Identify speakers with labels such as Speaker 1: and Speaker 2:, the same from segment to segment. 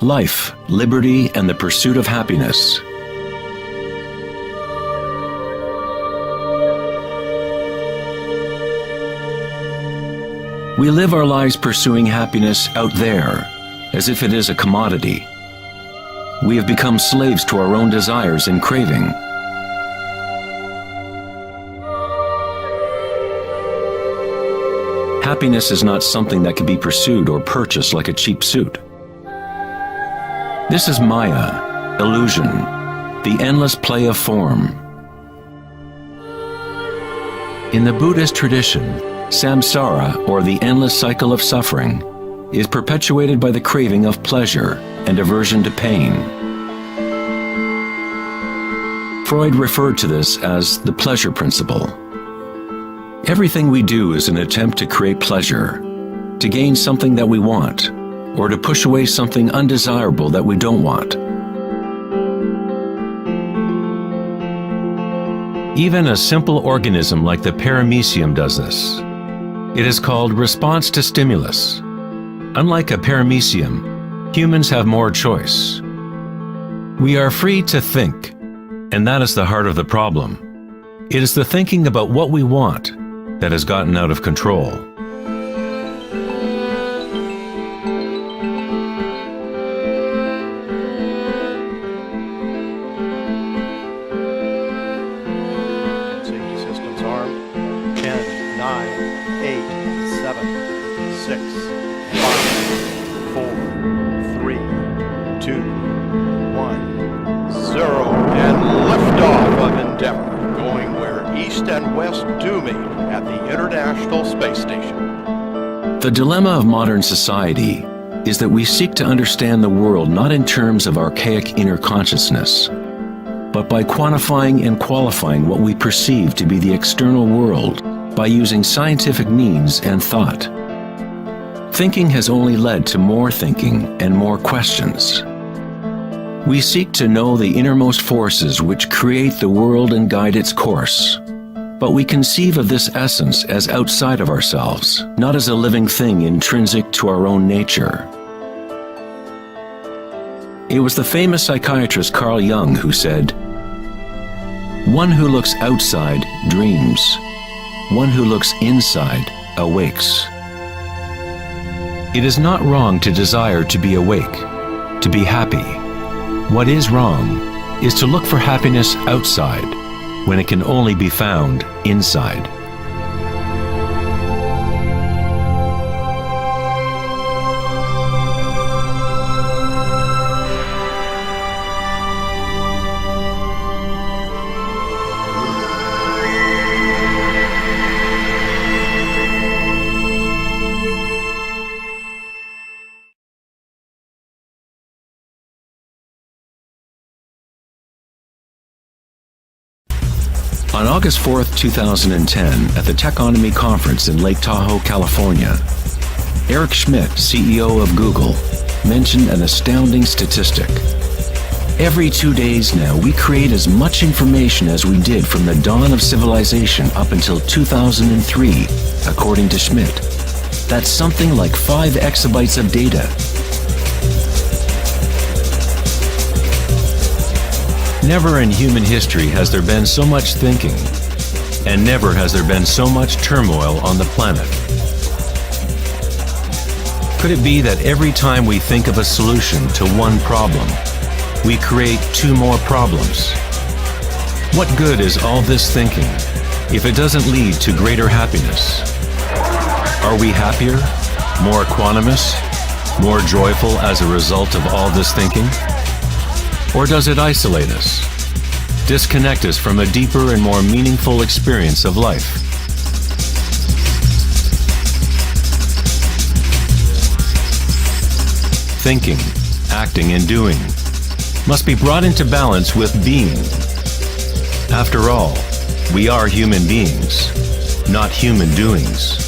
Speaker 1: life, liberty, and the pursuit of happiness. We live our lives pursuing happiness out there, as if it is a commodity. We have become slaves to our own desires and craving. Happiness is not something that can be pursued or purchased like a cheap suit. This is Maya, illusion, the endless play of form. In the Buddhist tradition, samsara, or the endless cycle of suffering, is perpetuated by the craving of pleasure and aversion to pain. Freud referred to this as the pleasure principle. Everything we do is an attempt to create pleasure, to gain something that we want, or to push away something undesirable that we don't want. Even a simple organism like the paramecium does this. It is called response to stimulus. Unlike a paramecium, humans have more choice. We are free to think, and that is the heart of the problem. It is the thinking about what we want that has gotten out of control.
Speaker 2: Safety systems armed. 10, 9, 8, 7, 6, 5, 4, 3, 2, 1, 0, and liftoff of Endeavour, going where East and West do meet at the International Space Station.
Speaker 1: The dilemma of modern society is that we seek to understand the world not in terms of archaic inner consciousness, but by quantifying and qualifying what we perceive to be the external world by using scientific means and thought. Thinking has only led to more thinking and more questions. We seek to know the innermost forces which create the world and guide its course. But we conceive of this essence as outside of ourselves, not as a living thing intrinsic to our own nature. It was the famous psychiatrist Carl Jung who said, "One who looks outside dreams. One who looks inside awakes." It is not wrong to desire to be awake, to be happy. What is wrong is to look for happiness outside when it can only be found inside. On August 4th, 2010, at the Techonomy Conference in Lake Tahoe, California, Eric Schmidt, CEO of Google, mentioned an astounding statistic. Every 2 days now, we create as much information as we did from the dawn of civilization up until 2003, according to Schmidt. That's something like 5 exabytes of data. Never in human history has there been so much thinking, and never has there been so much turmoil on the planet. Could it be that every time we think of a solution to one problem, we create 2 more problems? What good is all this thinking if it doesn't lead to greater happiness? Are we happier, more equanimous, more joyful as a result of all this thinking? Or does it isolate us, disconnect us from a deeper and more meaningful experience of life? Thinking, acting, and doing must be brought into balance with being. After all, we are human beings, not human doings.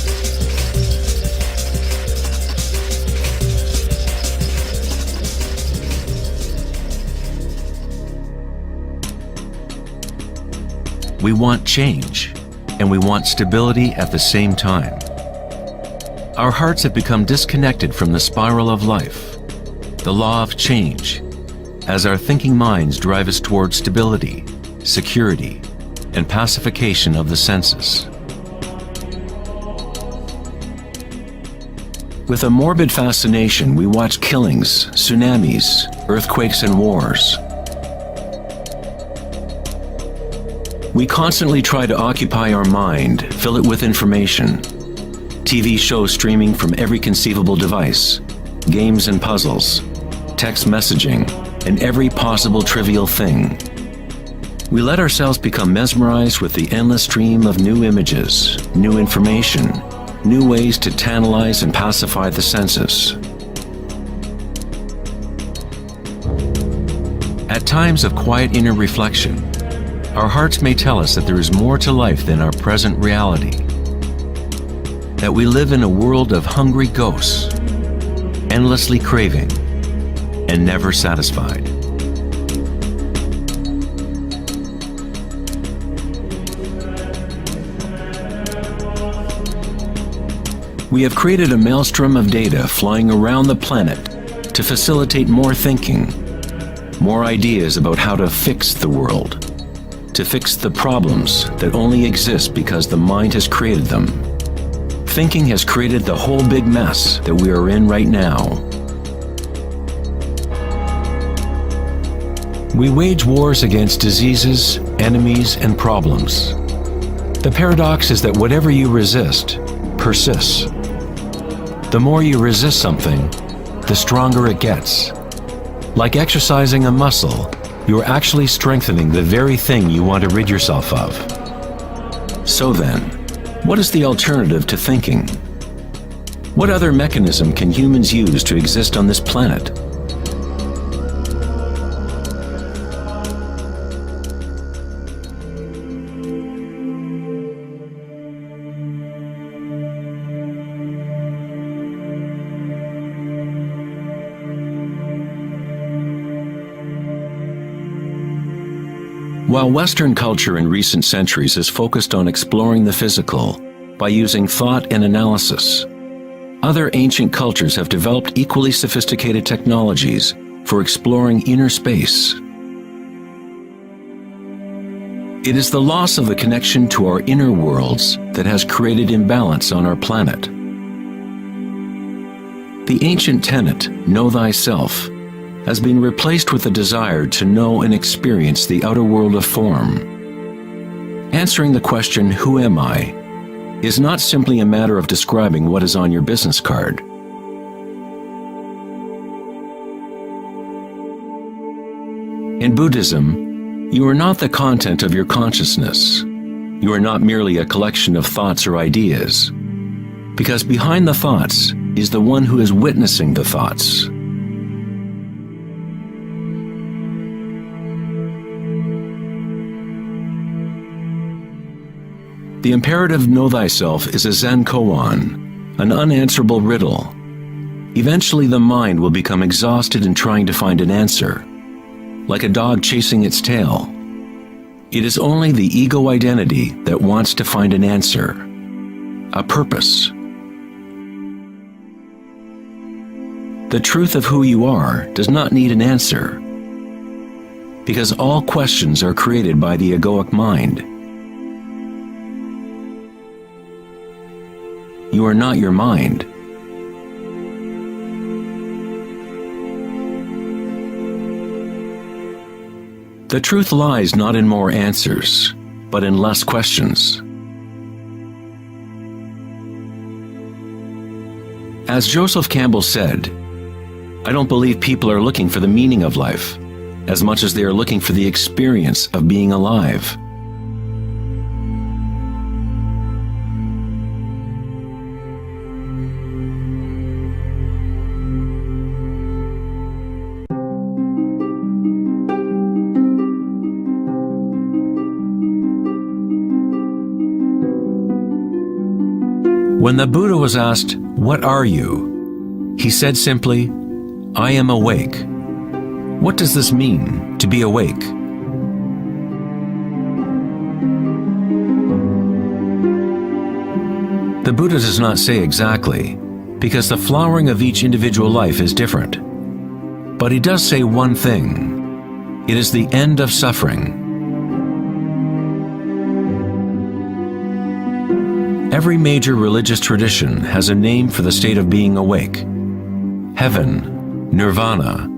Speaker 1: We want change, and we want stability at the same time. Our hearts have become disconnected from the spiral of life. the law of change, as our thinking minds drive us towards stability, security, and pacification of the senses. With a morbid fascination, we watch killings, tsunamis, earthquakes, and wars. We constantly try to occupy our mind, fill it with information. TV shows streaming from every conceivable device, games and puzzles, text messaging, and every possible trivial thing. We let ourselves become mesmerized with the endless stream of new images, new information, new ways to tantalize and pacify the senses. At times of quiet inner reflection, our hearts may tell us that there is more to life than our present reality, that we live in a world of hungry ghosts, endlessly craving, and never satisfied. We have created a maelstrom of data flying around the planet to facilitate more thinking, more ideas about how to fix the world, to fix the problems that only exist because the mind has created them. Thinking has created the whole big mess that we are in right now. We wage wars against diseases, enemies, and problems. The paradox is that whatever you resist persists. The more you resist something, the stronger it gets. Like exercising a muscle, you are actually strengthening the very thing you want to rid yourself of. So then, what is the alternative to thinking? What other mechanism can humans use to exist on this planet? While Western culture in recent centuries has focused on exploring the physical by using thought and analysis, other ancient cultures have developed equally sophisticated technologies for exploring inner space. It is the loss of the connection to our inner worlds that has created imbalance on our planet. The ancient tenet, know thyself, has been replaced with a desire to know and experience the outer world of form. Answering the question, who am I, is not simply a matter of describing what is on your business card. In Buddhism, you are not the content of your consciousness. You are not merely a collection of thoughts or ideas, because behind the thoughts is the one who is witnessing the thoughts. The imperative know thyself is a Zen koan, an unanswerable riddle. Eventually the mind will become exhausted in trying to find an answer, like a dog chasing its tail. It is only the ego identity that wants to find an answer, a purpose. The truth of who you are does not need an answer, because all questions are created by the egoic mind. You are not your mind. The truth lies not in more answers, but in less questions. As Joseph Campbell said, I don't believe people are looking for the meaning of life as much as they are looking for the experience of being alive. When the Buddha was asked, "What are you?" he said simply, "I am awake." What does this mean, to be awake? The Buddha does not say exactly, because the flowering of each individual life is different. But he does say one thing. It is the end of suffering. Every major religious tradition has a name for the state of being awake: heaven, nirvana,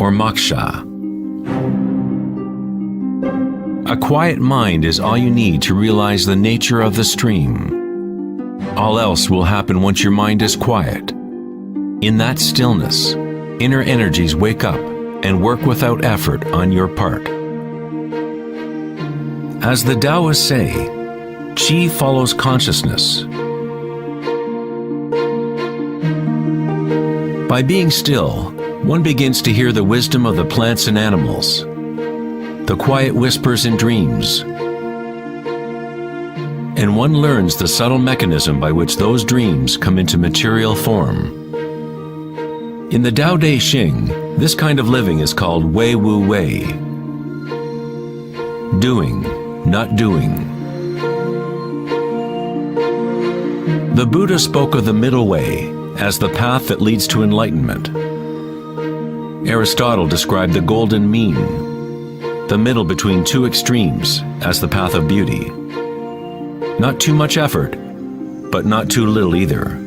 Speaker 1: or moksha. A quiet mind is all you need to realize the nature of the stream. All else will happen once your mind is quiet. In that stillness, inner energies wake up and work without effort on your part. As the Taoists say, Qi follows consciousness. By being still, one begins to hear the wisdom of the plants and animals, the quiet whispers in dreams, and one learns the subtle mechanism by which those dreams come into material form. In the Tao Te Ching, this kind of living is called Wei Wu Wei. Doing, not doing. The Buddha spoke of the middle way as the path that leads to enlightenment. Aristotle described the golden mean, the middle between two extremes, as the path of beauty. Not too much effort, but not too little either.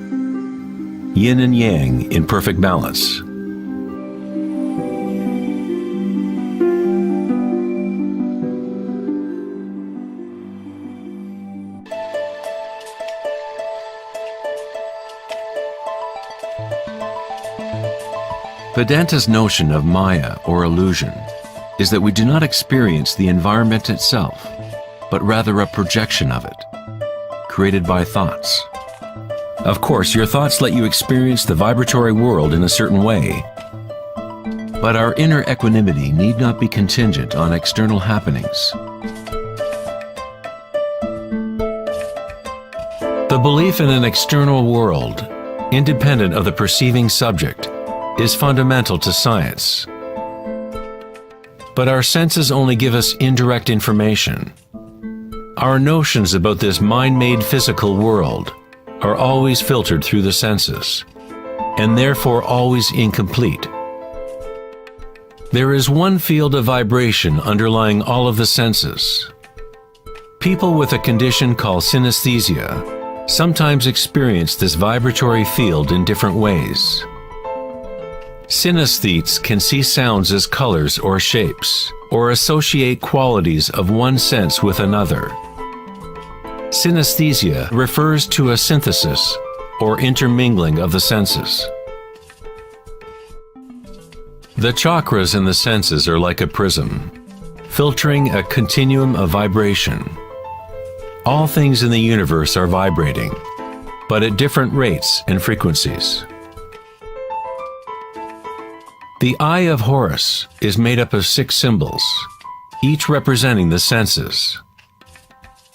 Speaker 1: Yin and yang in perfect balance. Vedanta's notion of Maya, or illusion, is that we do not experience the environment itself, but rather a projection of it, created by thoughts. Of course, your thoughts let you experience the vibratory world in a certain way, but our inner equanimity need not be contingent on external happenings. The belief in an external world, independent of the perceiving subject, is fundamental to science. But our senses only give us indirect information. Our notions about this mind-made physical world are always filtered through the senses, and therefore always incomplete. There is one field of vibration underlying all of the senses. People with a condition called synesthesia sometimes experience this vibratory field in different ways. Synesthetes can see sounds as colors or shapes, or associate qualities of one sense with another. Synesthesia refers to a synthesis or intermingling of the senses. The chakras in the senses are like a prism, filtering a continuum of vibration. All things in the universe are vibrating, but at different rates and frequencies. The Eye of Horus is made up of 6 symbols, each representing the senses.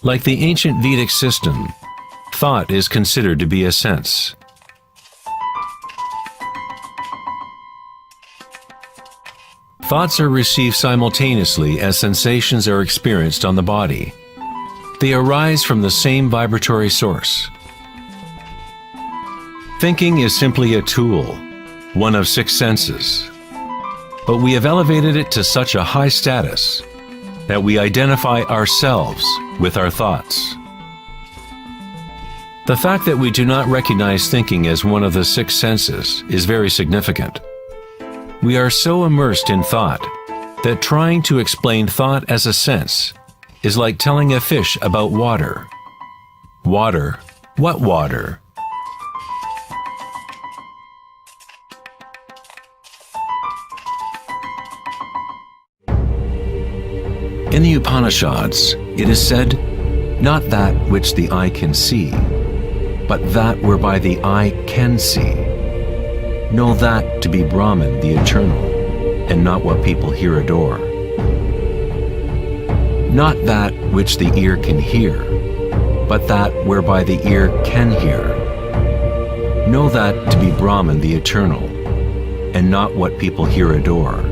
Speaker 1: Like the ancient Vedic system, thought is considered to be a sense. Thoughts are received simultaneously as sensations are experienced on the body. They arise from the same vibratory source. Thinking is simply a tool, one of 6 senses. But we have elevated it to such a high status that we identify ourselves with our thoughts. The fact that we do not recognize thinking as one of the 6 senses is very significant. We are so immersed in thought that trying to explain thought as a sense is like telling a fish about water. Water? What water? In the Upanishads, it is said, "Not that which the eye can see, but that whereby the eye can see. Know that to be Brahman, the eternal, and not what people here adore. Not that which the ear can hear, but that whereby the ear can hear. Know that to be Brahman, the eternal, and not what people here adore.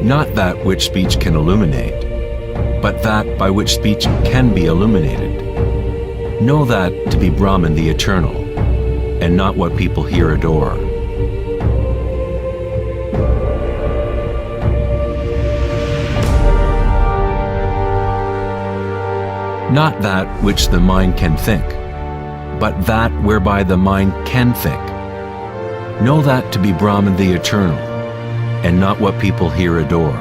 Speaker 1: Not that which speech can illuminate, but that by which speech can be illuminated. Know that to be Brahman, the eternal, and not what people here adore. Not that which the mind can think, but that whereby the mind can think. Know that to be Brahman the eternal, and not what people here adore.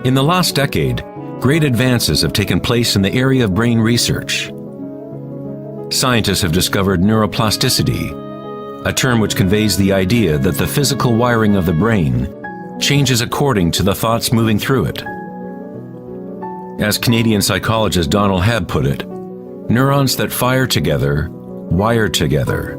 Speaker 1: In the last decade, great advances have taken place in the area of brain research. Scientists have discovered neuroplasticity, a term which conveys the idea that the physical wiring of the brain changes according to the thoughts moving through it. As Canadian psychologist Donald Hebb put it, neurons that fire together, wire together.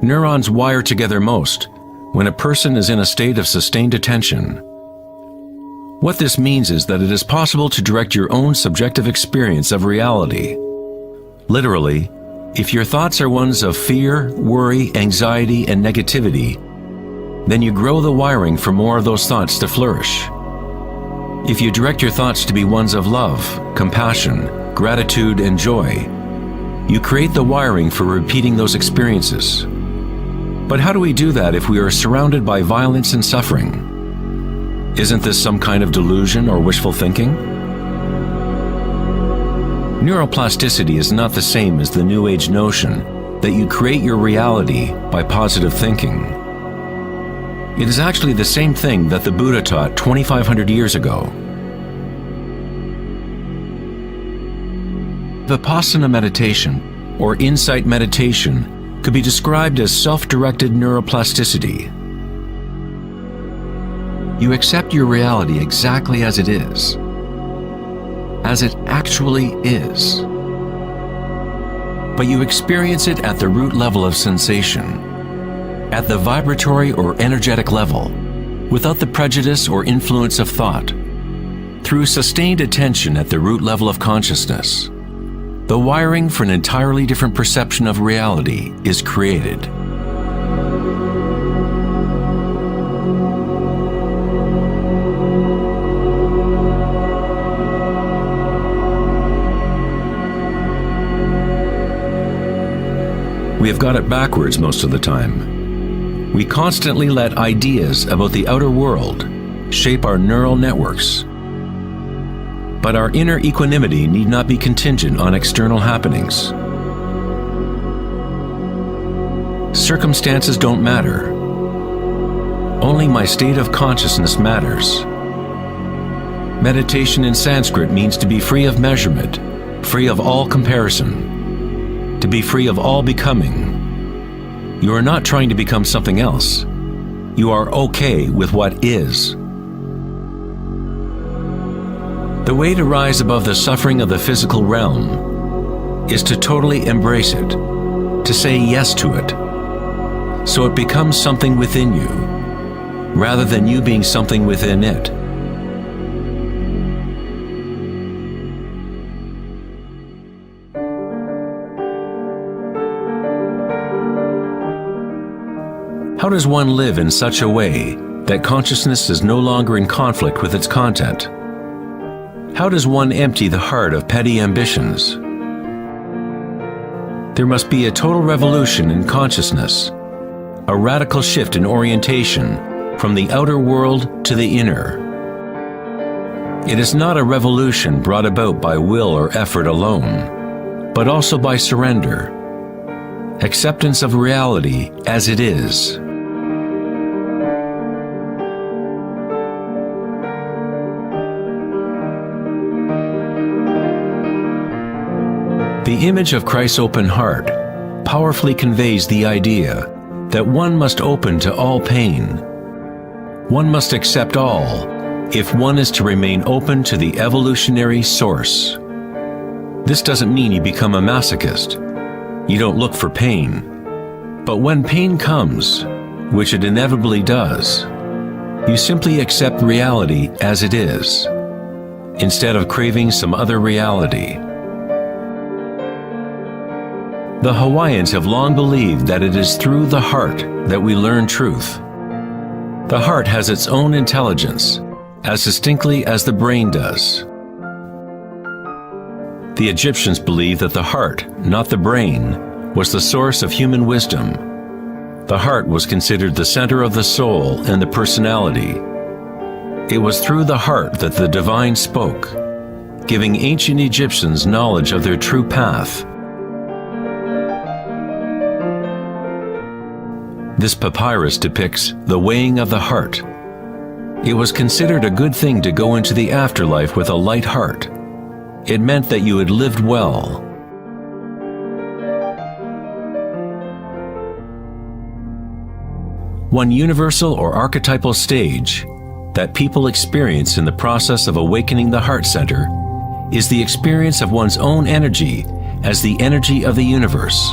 Speaker 1: Neurons wire together most when a person is in a state of sustained attention. What this means is that it is possible to direct your own subjective experience of reality. Literally, if your thoughts are ones of fear, worry, anxiety, and negativity, then you grow the wiring for more of those thoughts to flourish. If you direct your thoughts to be ones of love, compassion, gratitude, and joy, you create the wiring for repeating those experiences. But how do we do that if we are surrounded by violence and suffering? Isn't this some kind of delusion or wishful thinking? Neuroplasticity is not the same as the New Age notion that you create your reality by positive thinking. It is actually the same thing that the Buddha taught 2,500 years ago. Vipassana meditation, or insight meditation, could be described as self-directed neuroplasticity. You accept your reality exactly as it is, as it actually is. But you experience it at the root level of sensation, at the vibratory or energetic level, without the prejudice or influence of thought, through sustained attention at the root level of consciousness. The wiring for an entirely different perception of reality is created. We have got it backwards most of the time. We constantly let ideas about the outer world shape our neural networks. But our inner equanimity need not be contingent on external happenings. Circumstances don't matter. Only my state of consciousness matters. Meditation in Sanskrit means to be free of measurement, free of all comparison, to be free of all becoming. You are not trying to become something else. You are okay with what is. The way to rise above the suffering of the physical realm is to totally embrace it, to say yes to it, so it becomes something within you, rather than you being something within it. How does one live in such a way that consciousness is no longer in conflict with its content? How does one empty the heart of petty ambitions? There must be a total revolution in consciousness, a radical shift in orientation from the outer world to the inner. It is not a revolution brought about by will or effort alone, but also by surrender, acceptance of reality as it is. The image of Christ's open heart powerfully conveys the idea that one must open to all pain. One must accept all, if one is to remain open to the evolutionary source. This doesn't mean you become a masochist. You don't look for pain. But when pain comes, which it inevitably does, you simply accept reality as it is, instead of craving some other reality. The Hawaiians have long believed that it is through the heart that we learn truth. The heart has its own intelligence, as distinctly as the brain does. The Egyptians believed that the heart, not the brain, was the source of human wisdom. The heart was considered the center of the soul and the personality. It was through the heart that the divine spoke, giving ancient Egyptians knowledge of their true path. This papyrus depicts the weighing of the heart. It was considered a good thing to go into the afterlife with a light heart. It meant that you had lived well. One universal or archetypal stage that people experience in the process of awakening the heart center is the experience of one's own energy as the energy of the universe.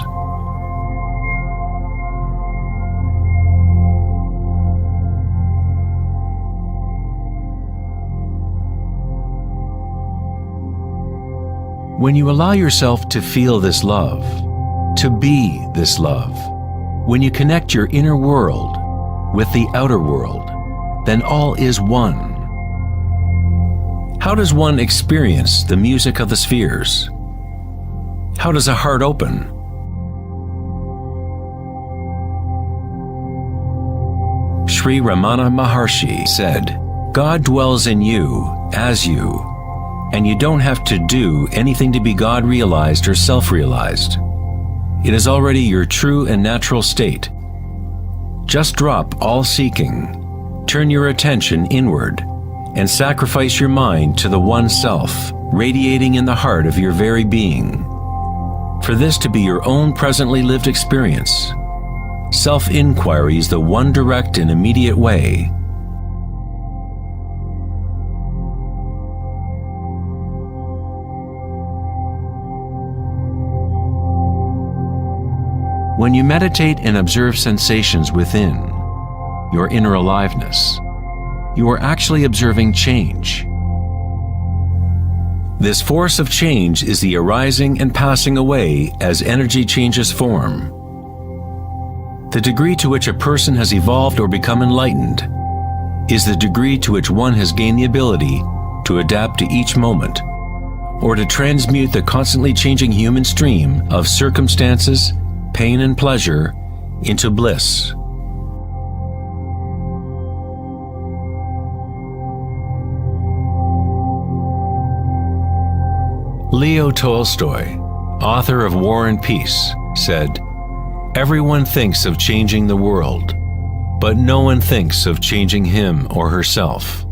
Speaker 1: When you allow yourself to feel this love, to be this love, when you connect your inner world with the outer world, then all is one. How does one experience the music of the spheres? How does a heart open? Sri Ramana Maharshi said, "God dwells in you, as you, and you don't have to do anything to be God-realized or self-realized. It is already your true and natural state. Just drop all seeking, turn your attention inward, and sacrifice your mind to the one self, radiating in the heart of your very being. For this to be your own presently lived experience, self-inquiry is the one direct and immediate way. When you meditate and observe sensations within, your inner aliveness, you are actually observing change. This force of change is the arising and passing away as energy changes form. The degree to which a person has evolved or become enlightened is the degree to which one has gained the ability to adapt to each moment, or to transmute the constantly changing human stream of circumstances, pain and pleasure, into bliss. Leo Tolstoy, author of War and Peace, said, "Everyone thinks of changing the world, but no one thinks of changing him or herself."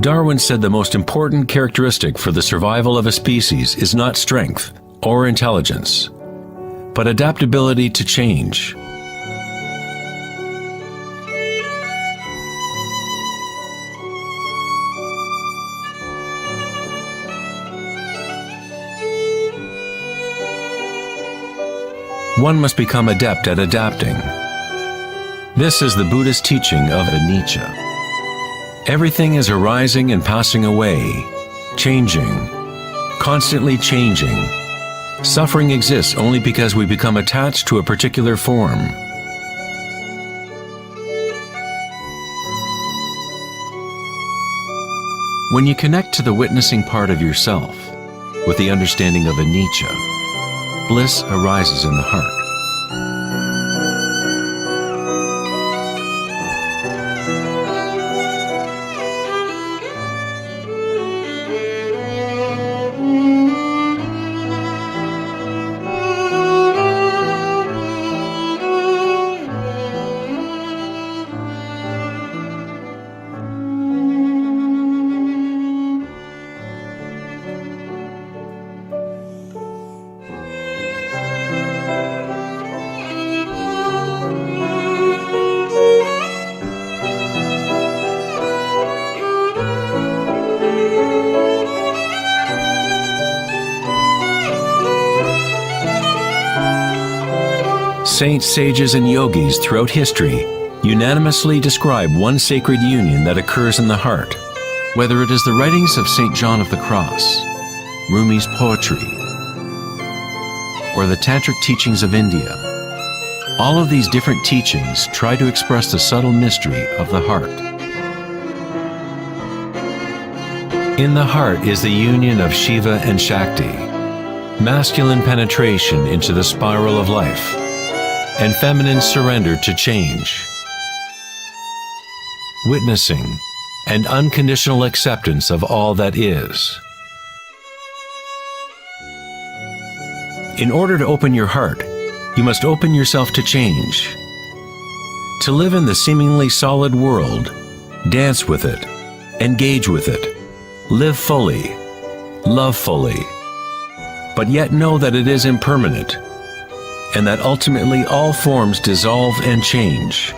Speaker 1: Darwin said the most important characteristic for the survival of a species is not strength or intelligence, but adaptability to change. One must become adept at adapting. This is the Buddhist teaching of anicca. Everything is arising and passing away, changing, constantly changing. Suffering exists only because we become attached to a particular form. When you connect to the witnessing part of yourself with the understanding of anicca, bliss arises in the heart. saints, sages, and yogis throughout history unanimously describe one sacred union that occurs in the heart. Whether it is the writings of St. John of the Cross, Rumi's poetry, or the tantric teachings of India, all of these different teachings try to express the subtle mystery of the heart. In the heart is the union of Shiva and Shakti, masculine penetration into the spiral of life, and feminine surrender to change, witnessing and unconditional acceptance of all that is. In order to open your heart, you must open yourself to change. To live in the seemingly solid world, dance with it, engage with it, live fully, love fully, but yet know that it is impermanent, and that ultimately all forms dissolve and change.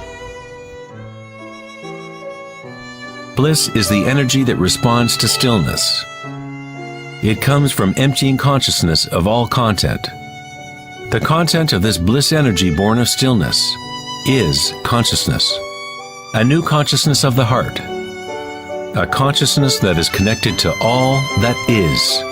Speaker 1: Bliss is the energy that responds to stillness. It comes from emptying consciousness of all content. The content of this bliss energy born of stillness is consciousness, a new consciousness of the heart, a consciousness that is connected to all that is.